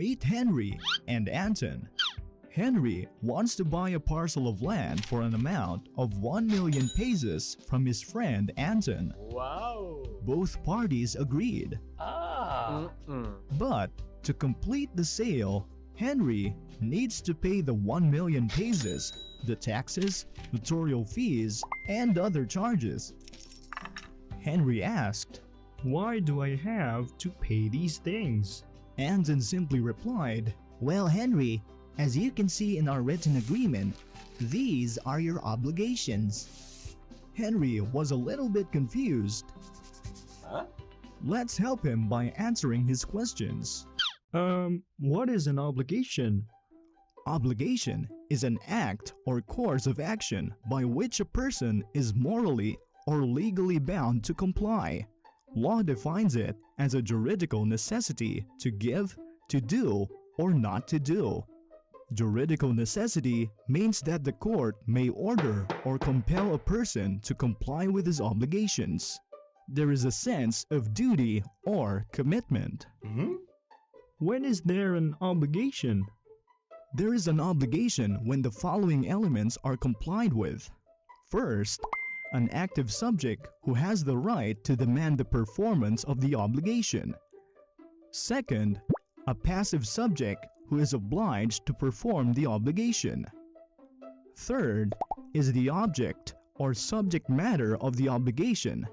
Meet Henry and Anton. Henry wants to buy a parcel of land for an amount of 1 million pesos from his friend Anton. Wow! Both parties agreed. But to complete the sale, Henry needs to pay the 1 million pesos, the taxes, notarial fees, and other charges. Henry asked, Why do I have to pay these things? Anton simply replied, "Well, Henry, as you can see in our written agreement, these are your obligations." Henry was a little bit confused. Huh? Let's help him by answering his questions. What is an obligation? Obligation is an act or course of action by which a person is morally or legally bound to comply. Law defines it as a juridical necessity to give, to do, or not to do. Juridical necessity means that the court may order or compel a person to comply with his obligations. There is a sense of duty or commitment. When is there an obligation? There is an obligation when the following elements are complied with. First, an active subject who has the right to demand the performance of the obligation. Second, a passive subject who is obliged to perform the obligation. Third is the object or subject matter of the obligation.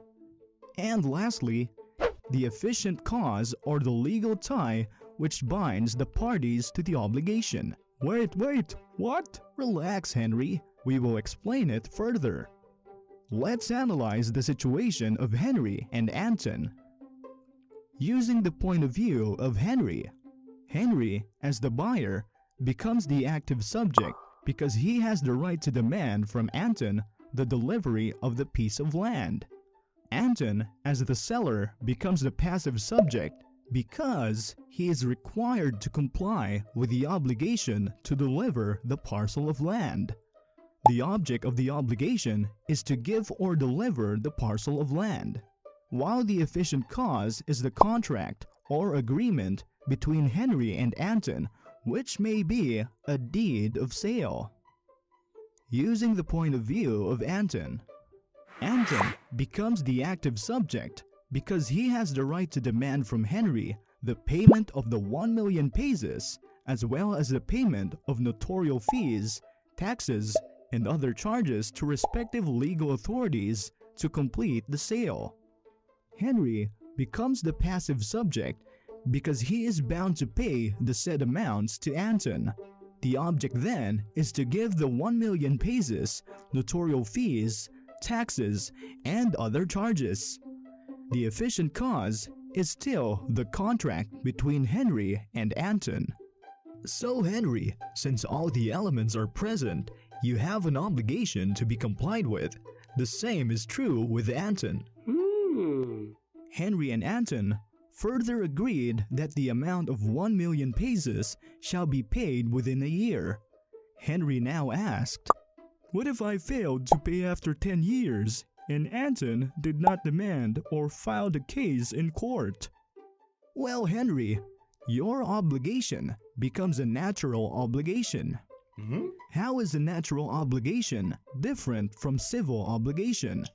And lastly, the efficient cause or the legal tie which binds the parties to the obligation. Wait, what? Relax, Henry. We will explain it further. Let's analyze the situation of Henry and Anton. Using the point of view of Henry, Henry, as the buyer, becomes the active subject because he has the right to demand from Anton the delivery of the piece of land. Anton, as the seller, becomes the passive subject because he is required to comply with the obligation to deliver the parcel of land. The object of the obligation is to give or deliver the parcel of land, while the efficient cause is the contract or agreement between Henry and Anton, which may be a deed of sale. Using the point of view of Anton, Anton becomes the active subject because he has the right to demand from Henry the payment of the 1 million pesos as well as the payment of notarial fees, taxes, and other charges to respective legal authorities to complete the sale. Henry becomes the passive subject because he is bound to pay the said amounts to Anton. The object then is to give the 1 million pesos, notarial fees, taxes, and other charges. The efficient cause is still the contract between Henry and Anton. So Henry, since all the elements are present, you have an obligation to be complied with. The same is true with Anton. Henry and Anton further agreed that the amount of 1 million pesos shall be paid within a year. Henry now asked, What if I failed to pay after 10 years and Anton did not demand or file the case in court? Well, Henry, your obligation becomes a natural obligation. How is a natural obligation different from civil obligation?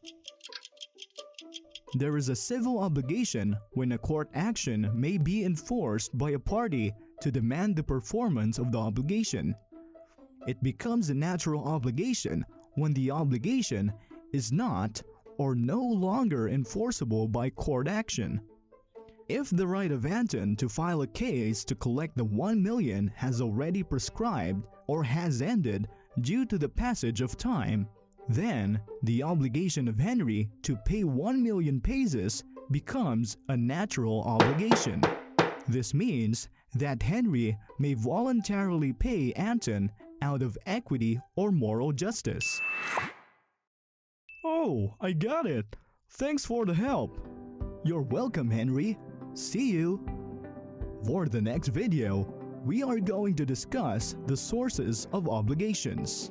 There is a civil obligation when a court action may be enforced by a party to demand the performance of the obligation. It becomes a natural obligation when the obligation is not or no longer enforceable by court action. If the right of Anton to file a case to collect the 1 million has already prescribed or has ended due to the passage of time, then the obligation of Henry to pay 1 million pesos becomes a natural obligation. This means that Henry may voluntarily pay Anton out of equity or moral justice. Oh, I got it. Thanks for the help. You're welcome, Henry. See you. For the next video, we are going to discuss the sources of obligations.